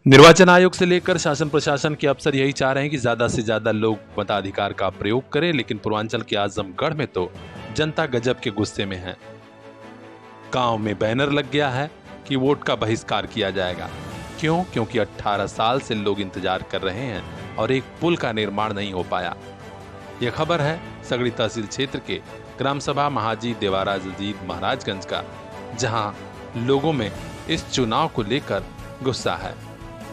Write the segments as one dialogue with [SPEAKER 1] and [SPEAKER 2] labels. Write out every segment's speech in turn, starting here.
[SPEAKER 1] निर्वाचन आयोग से लेकर शासन प्रशासन के अफसर यही चाह रहे हैं कि ज्यादा से ज्यादा लोग मताधिकार का प्रयोग करें, लेकिन पूर्वांचल के आजमगढ़ में तो जनता गजब के गुस्से में है। गांव में बैनर लग गया है कि वोट का बहिष्कार किया जाएगा। क्यों? क्योंकि 18 साल से लोग इंतजार कर रहे हैं और एक पुल का निर्माण नहीं हो पाया। यह खबर है सगड़ी तहसील क्षेत्र के ग्राम सभा महाजी देवारा जजीद महाराजगंज का, जहां लोगों में इस चुनाव को लेकर गुस्सा है।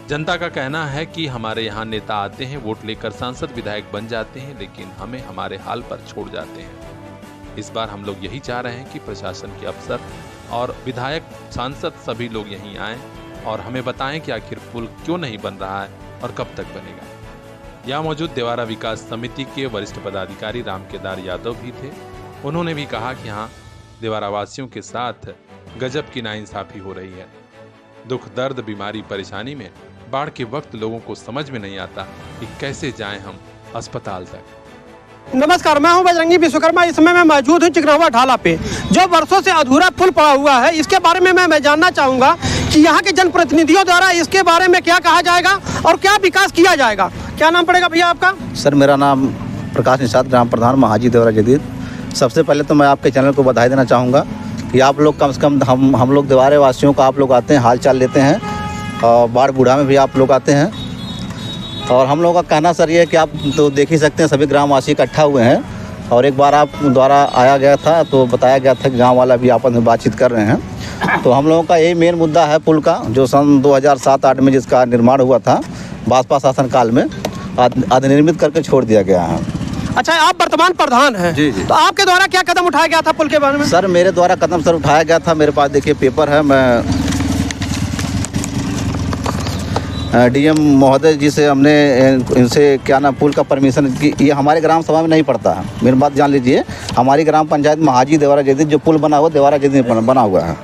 [SPEAKER 1] जनता का कहना है कि हमारे यहाँ नेता आते हैं, वोट लेकर सांसद विधायक बन जाते हैं, लेकिन हमें हमारे हाल पर छोड़ जाते हैं। इस बार हम लोग यही चाह रहे हैं कि प्रशासन के अफसर और विधायक सांसद सभी लोग यहीं आएं और हमें बताएं कि आखिर पुल क्यों नहीं बन रहा है और कब तक बनेगा। यहाँ मौजूद देवारा विकास समिति के वरिष्ठ पदाधिकारी रामकेदार यादव भी थे। उन्होंने भी कहा कि यहाँ देवारा वासियों के साथ गजब की नाइंसाफी हो रही है। दुख दर्द बीमारी परेशानी में बाढ़ के वक्त लोगों को समझ में नहीं आता कि कैसे जाएं हम अस्पताल तक।
[SPEAKER 2] नमस्कार, मैं हूं बजरंगी विश्वकर्मा। इस समय मैं मौजूद हूं चिकनौवा ढाला पे, जो वर्षों से अधूरा पुल पड़ा हुआ है। इसके बारे में मैं जानना चाहूंगा कि यहाँ के जनप्रतिनिधियों द्वारा इसके बारे में क्या कहा जाएगा और क्या विकास किया जाएगा। क्या नाम पड़ेगा भैया आपका?
[SPEAKER 3] सर, मेरा नाम प्रकाश निषाद, ग्राम प्रधान महाजी देवरा जदीद। सबसे पहले तो मैं आपके चैनल को बधाई देना चाहूँगा कि आप लोग कम से कम हम लोग देवारे वासियों का आप लोग आते हैं, हाल चाल लेते हैं, और बाढ़ बूढ़ा में भी आप लोग आते हैं। और हम लोगों का कहना सर ये है कि आप तो देख ही सकते हैं, सभी ग्रामवासी इकट्ठा हुए हैं। और एक बार आप द्वारा आया गया था तो बताया गया था कि गांव वाला भी आपस में बातचीत कर रहे हैं। तो हम लोगों का यही मेन मुद्दा है पुल का, जो सन 2007-8 में जिसका निर्माण हुआ था भाजपा शासनकाल में, अधिनिर्मित करके छोड़ दिया गया है।
[SPEAKER 2] अच्छा, आप वर्तमान प्रधान हैं।
[SPEAKER 3] जी।
[SPEAKER 2] तो आपके द्वारा क्या कदम उठाया गया था पुल के बारे में?
[SPEAKER 3] सर, मेरे द्वारा कदम सर उठाया गया था। मेरे पास देखिए पेपर है। मैं डीएम महोदय जी से हमने इनसे क्या ना पुल का परमिशन की, ये हमारे ग्राम सभा में नहीं पड़ता है। मेरी बात जान लीजिए, हमारी ग्राम पंचायत महाजी देवारा जदीद जो पुल बना हुआ देवारा जदीद बना हुआ है,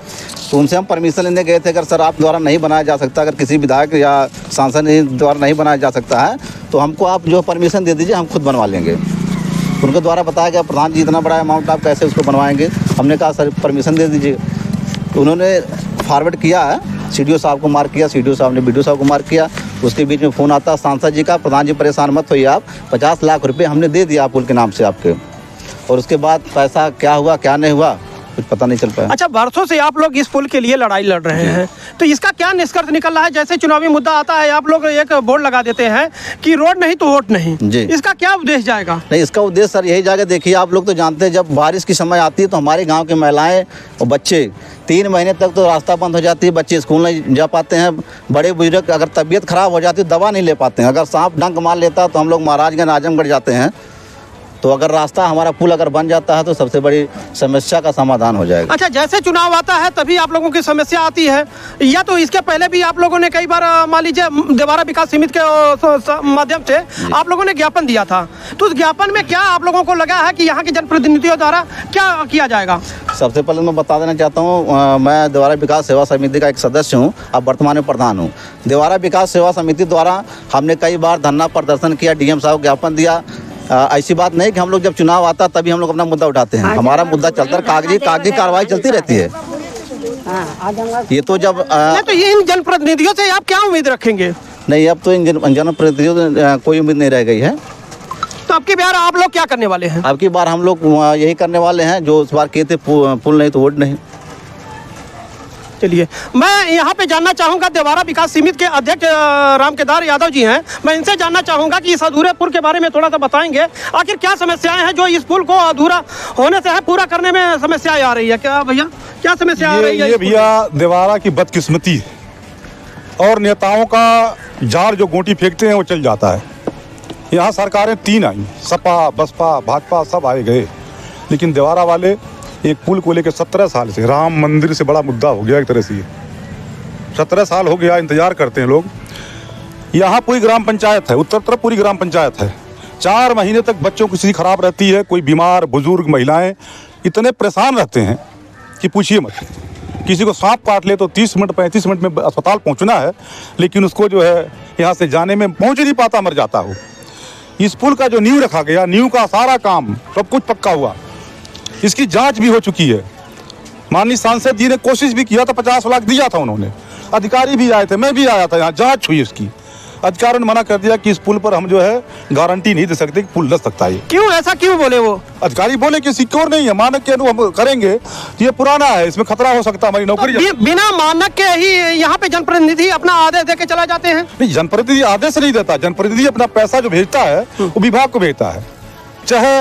[SPEAKER 3] तो उनसे हम परमिशन लेने गए थे। अगर सर आप द्वारा नहीं बनाया जा सकता, अगर किसी विधायक या सांसद द्वारा नहीं बनाया जा सकता है तो हमको आप जो परमिशन दे दीजिए, हम खुद बनवा लेंगे। उनके द्वारा बताया गया प्रधान जी इतना बड़ा अमाउंट आप कैसे उसको बनवाएंगे। हमने कहा सर परमिशन दे दीजिए। तो उन्होंने फॉरवर्ड किया है, सीडीओ साहब को मार्क किया, सीडीओ साहब ने बीडीओ साहब को मार्क किया। उसके बीच में फ़ोन आता सांसद जी का, प्रधान जी परेशान मत होइए आप, 50 लाख रुपए हमने दे दिया पुल के नाम से आपके। और उसके बाद पैसा क्या हुआ क्या नहीं हुआ कुछ पता नहीं चल पाया।
[SPEAKER 2] अच्छा, वर्षों से आप लोग इस पुल के लिए लड़ाई लड़ रहे हैं, तो इसका क्या निष्कर्ष निकल रहा है? जैसे चुनावी मुद्दा आता है आप लोग एक बोर्ड लगा देते हैं कि रोड नहीं तो वोट नहीं
[SPEAKER 3] जी।
[SPEAKER 2] इसका क्या उद्देश्य जाएगा?
[SPEAKER 3] नहीं, इसका उद्देश्य सर यही जाएगा। देखिए आप लोग तो जानते हैं, जब बारिश की समय आती है तो हमारे गांव के महिलाएं और बच्चे 3 महीने तक तो रास्ता बंद हो जाती है, बच्चे स्कूल नहीं जा पाते हैं। बड़े बुजुर्ग अगर तबीयत खराब हो जाती है दवा नहीं ले पाते हैं। अगर सांप डंक मार लेता तो हम लोग महाराजगंज आजमगढ़ जाते हैं। तो अगर रास्ता हमारा पुल अगर बन जाता है तो सबसे बड़ी समस्या का समाधान हो जाएगा।
[SPEAKER 2] अच्छा, जैसे चुनाव आता है तभी आप लोगों की समस्या आती है, या तो इसके पहले भी आप लोगों ने कई बार मान लीजिए देवारा विकास समिति के माध्यम से आप लोगों ने ज्ञापन दिया था, तो उस ज्ञापन में क्या आप लोगों को लगा है कि यहाँ के जनप्रतिनिधियों द्वारा क्या किया जाएगा?
[SPEAKER 3] सबसे पहले मैं बता देना चाहता हूँ, मैं देवारा विकास सेवा समिति का एक सदस्य हूँ, अब वर्तमान में प्रधान हूँ। देवारा विकास सेवा समिति द्वारा हमने कई बार धरना प्रदर्शन किया, डीएम साहब को ज्ञापन दिया। ऐसी बात नहीं कि हम लोग जब चुनाव आता तभी हम लोग अपना मुद्दा उठाते हैं। हमारा मुद्दा चलता है, कागजी कार्रवाई चलती रहती है। ये तो जब
[SPEAKER 2] तो ये इन जनप्रतिनिधियों से आप क्या उम्मीद रखेंगे?
[SPEAKER 3] नहीं, अब तो इन जनप्रतिनिधियों से कोई उम्मीद नहीं रह गई है।
[SPEAKER 2] तो अब की बार आप लोग क्या करने वाले हैं?
[SPEAKER 3] अब की बार हम लोग यही करने वाले हैं जो इस बार किए थे, पुल नहीं तो वोट नहीं।
[SPEAKER 2] चलिए, मैं यहाँ पे जानना चाहूँगा, देवारा विकास समिति के अध्यक्ष रामकेदार यादव जी हैं, मैं इनसे जानना चाहूँगा कि इस अधूरे पुल के बारे में थोड़ा सा बताएंगे। आखिर क्या समस्याएं हैं जो इस पुल को अधूरा होने से है पूरा करने में समस्याएं आ रही है? क्या भैया क्या समस्या आ रही है?
[SPEAKER 4] ये भैया देवारा की बदकिस्मती है और नेताओं का जार जो गोटी फेंकते हैं वो चल जाता है। यहाँ सरकारें 3 आई, सपा बसपा भाजपा सब आए गए, लेकिन देवारा वाले एक पुल को लेकर 17 साल से, राम मंदिर से बड़ा मुद्दा हो गया एक तरह से। ये 17 साल हो गया इंतजार करते हैं लोग। यहाँ पूरी ग्राम पंचायत है, उत्तर तरफ पूरी ग्राम पंचायत है। 4 महीने तक बच्चों की स्थिति खराब रहती है, कोई बीमार बुजुर्ग महिलाएं इतने परेशान रहते हैं कि पूछिए मत। किसी को सांप काट ले तो 30 मिनट 35 मिनट में अस्पताल पहुँचना है, लेकिन उसको जो है यहाँ से जाने में पहुँच नहीं पाता, मर जाता हो। इस पुल का जो नींव रखा गया, नींव का सारा काम सब कुछ पक्का हुआ, इसकी जांच भी हो चुकी है। माननीय सांसद जी ने कोशिश भी किया था, 50 लाख दिया था उन्होंने, अधिकारी भी आए थे, मैं भी आया था, यहाँ जांच हुई इसकी। अधिकारियों ने मना कर दिया कि इस पुल पर हम जो है गारंटी नहीं दे सकते कि पुल लग सकता है।
[SPEAKER 2] क्यों ऐसा क्यों बोले वो?
[SPEAKER 4] अधिकारी बोले कि सिक्योर नहीं है, मानक के अनुरूप हम करेंगे, ये पुराना है, इसमें खतरा हो सकता है, हमारी नौकरी।
[SPEAKER 2] बिना मानक के ही यहाँ पे जनप्रतिनिधि अपना आदेश देके चला जाते हैं?
[SPEAKER 4] नहीं, जनप्रतिनिधि आदेश नहीं देता, जनप्रतिनिधि अपना पैसा जो भेजता है वो विभाग को भेजता है, चाहे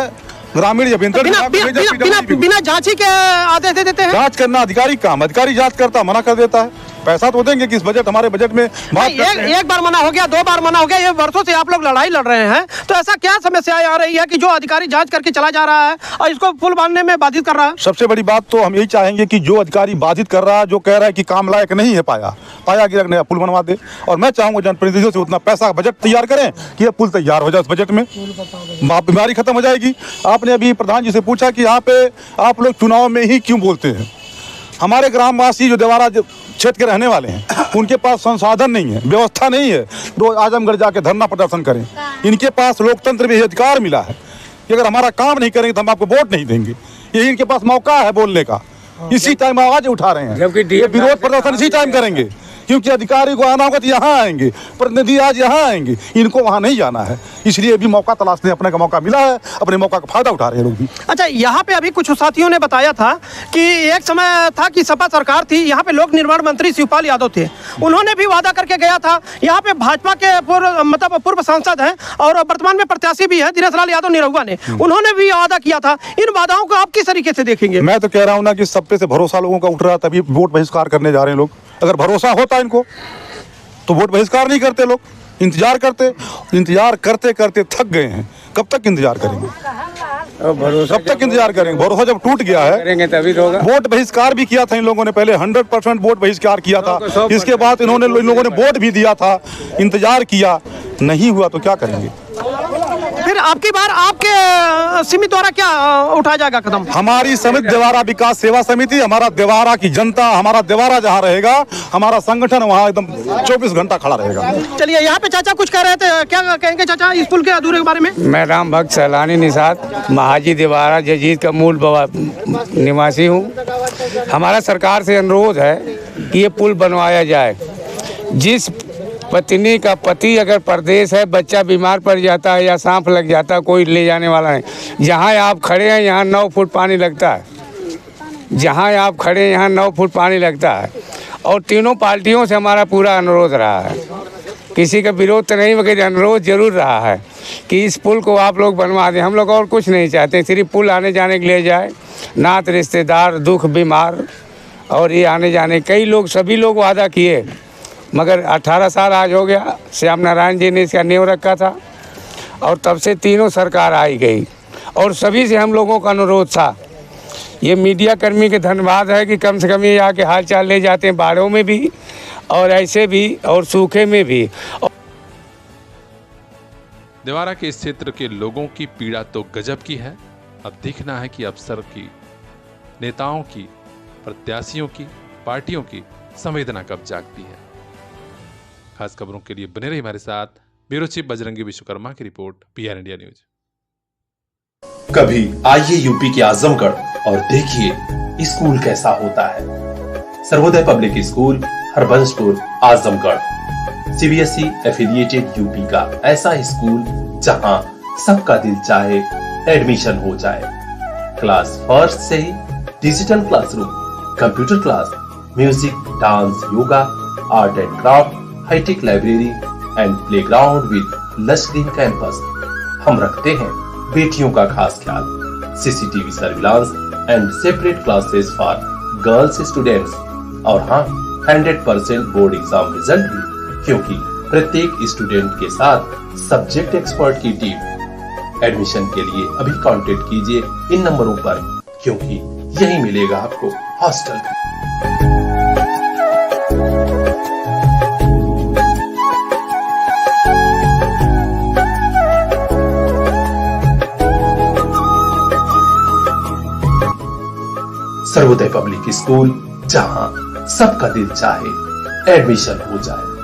[SPEAKER 4] ग्रामीण या
[SPEAKER 2] बिना जांची के आदेश दे देते हैं।
[SPEAKER 4] जांच करना अधिकारी काम, अधिकारी जांच करता, मना कर देता है। पैसा तो देंगे कि इस बजट, हमारे बजट में
[SPEAKER 2] एक बार मना हो गया, 2 बार मना हो गया, ये वर्षों से आप लोग लड़ाई लड़ रहे हैं, तो ऐसा क्या समस्याएं आ रही है कि जो अधिकारी जांच करके चला जा रहा है और इसको पुल बांधने में बाधित कर रहा है?
[SPEAKER 4] सबसे बड़ी बात तो हम यही चाहेंगे कि जो अधिकारी बाधित कर रहा है, जो कह रहा है कि काम लायक नहीं है पाया कि नया पुल बनवा दे, और मैं चाहूंगा जनप्रतिनिधियों से उतना पैसा बजट तैयार करें कि ये पुल तैयार हो जाए उस बजट में, बीमारी खत्म हो जाएगी। आपने अभी प्रधान जी से पूछा कि यहाँ पे आप लोग चुनाव में ही क्यों बोलते हैं। हमारे ग्रामवासी जो देवारा क्षेत्र के रहने वाले हैं, उनके पास संसाधन नहीं है, व्यवस्था नहीं है रोज आजमगढ़ जाके धरना प्रदर्शन करें। इनके पास लोकतंत्र में अधिकार मिला है कि अगर हमारा काम नहीं करेंगे तो हम आपको वोट नहीं देंगे। यही इनके पास मौका है बोलने का, इसी टाइम आवाज उठा रहे हैं। ये विरोध प्रदर्शन इसी टाइम करेंगे, क्योंकि अधिकारी को आना होगा तो यहाँ आएंगे, प्रतिनिधि आज यहाँ आएंगे, इनको वहाँ नहीं जाना है, इसलिए भी मौका तलाशने अपने का मौका मिला है, अपने मौका का फायदा उठा रहे हैं लोग भी।
[SPEAKER 2] अच्छा, यहाँ पे अभी कुछ साथियों ने बताया था कि एक समय था कि सपा सरकार थी, यहाँ पे लोक निर्माण मंत्री शिवपाल यादव थे, उन्होंने भी वादा करके गया था। यहाँ पे भाजपा के पूर्व सांसद हैं और वर्तमान में प्रत्याशी भी है दिनेश लाल यादव निरहुआ ने, उन्होंने भी वादा किया था। इन वादाओं को आप किस तरीके से देखेंगे?
[SPEAKER 4] मैं तो कह रहा हूँ ना कि सब पे से भरोसा लोगों का उठ रहा, तभी वोट बहिष्कार करने जा रहे हैं लोग। अगर भरोसा होता इनको तो वोट बहिष्कार नहीं करते, लोग इंतजार करते करते थक गए हैं। कब तक इंतजार करेंगे? कब तक इंतजार करेंगे? भरोसा जब टूट गया है
[SPEAKER 5] तभी तो होगा।
[SPEAKER 4] वोट बहिष्कार भी किया था इन लोगों ने, पहले 100% वोट बहिष्कार किया था, इसके बाद इन लोगों ने वोट भी दिया था, इंतजार किया, नहीं हुआ तो क्या करेंगे?
[SPEAKER 2] फिर आपकी बार आपके समिति द्वारा क्या उठाया जाएगा कदम?
[SPEAKER 4] हमारी समिति देवारा विकास सेवा समिति, हमारा देवारा की जनता, हमारा देवारा जहाँ रहेगा, हमारा संगठन वहाँ एकदम 24 घंटा खड़ा रहेगा।
[SPEAKER 2] चलिए, यहाँ पे चाचा कुछ कह रहे थे, क्या कहेंगे चाचा इस पुल के अधूरे के बारे में?
[SPEAKER 5] मैं राम भक्त सैलानी निषाद, महाजी देवारा जजीत का मूल निवासी हूँ। हमारा सरकार से अनुरोध है कि ये पुल बनवाया जाए। जिस पत्नी का पति अगर परदेश है, बच्चा बीमार पड़ जाता है या सांप लग जाता है, कोई ले जाने वाला नहीं, जहाँ आप खड़े हैं यहाँ 9 फुट पानी लगता है, जहाँ आप खड़े हैं यहाँ 9 फुट पानी लगता है। और तीनों पार्टियों से हमारा पूरा अनुरोध रहा है, किसी का विरोध तो नहीं मगर अनुरोध जरूर रहा है कि इस पुल को आप लोग बनवा दें। हम लोग और कुछ नहीं चाहते, सिर्फ पुल आने जाने के लिए जाए, नात रिश्तेदार दुख बीमार और ये आने जाने। कई लोग, सभी लोग वादा किए, मगर 18 साल आज हो गया, श्याम नारायण जी ने इसका नींव रखा था और तब से तीनों सरकार आई गई और सभी से हम लोगों का अनुरोध था। ये मीडिया कर्मी के धन्यवाद है कि कम से कम ये आके हाल चाल ले जाते हैं, बाढ़ों में भी और ऐसे भी और सूखे में भी।
[SPEAKER 1] देवारा के इस क्षेत्र के लोगों की पीड़ा तो गजब की है। अब देखना है कि अफसर की, नेताओं की, प्रत्याशियों की, पार्टियों की संवेदना कब जागती है। खास खबरों के लिए बने रहिए हमारे साथ। ब्यूरो चीफ बजरंगी विश्वकर्मा की रिपोर्ट, PR इंडिया न्यूज।
[SPEAKER 6] कभी आइए यूपी के आजमगढ़ और देखिए स्कूल कैसा होता है। Sarvodaya public school, Harbanspur, Azamgarh, CBSE affiliated UP का ऐसा स्कूल जहां सबका दिल चाहे एडमिशन हो जाए। क्लास फर्स्ट से ही digital classroom, computer class, music, dance, yoga, art and craft, hi tech library and playground with lush green campus. हम रखते हैं बेटियों का खास ख्याल। CCTV surveillance and separate classes for girls students और हाँ, 100% बोर्ड एग्जाम रिजल्ट भी, क्योंकि प्रत्येक स्टूडेंट के साथ सब्जेक्ट एक्सपर्ट की टीम। एडमिशन के लिए अभी कांटेक्ट कीजिए इन नंबरों पर, क्योंकि यही मिलेगा आपको हॉस्टल भी। सर्वोदय पब्लिक स्कूल, जहां सबका दिल चाहे एडमिशन हो जाए।